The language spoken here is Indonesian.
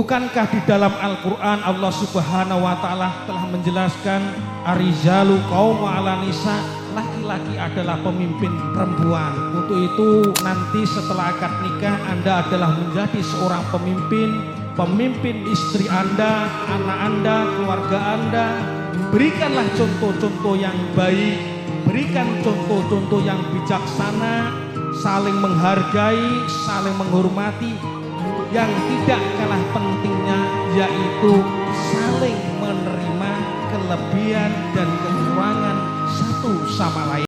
Bukankah di dalam Al-Quran Allah Subhanahu wa Ta'ala telah menjelaskan Arijalu qaum ala nisa, laki-laki adalah pemimpin perempuan. Untuk itu nanti setelah akad nikah Anda adalah menjadi seorang pemimpin istri Anda, anak Anda, keluarga Anda. Berikanlah contoh-contoh yang baik, berikan contoh-contoh yang bijaksana, saling menghargai, saling menghormati. Yang tidak kalah pentingnya yaitu saling menerima kelebihan dan kekurangan satu sama lain.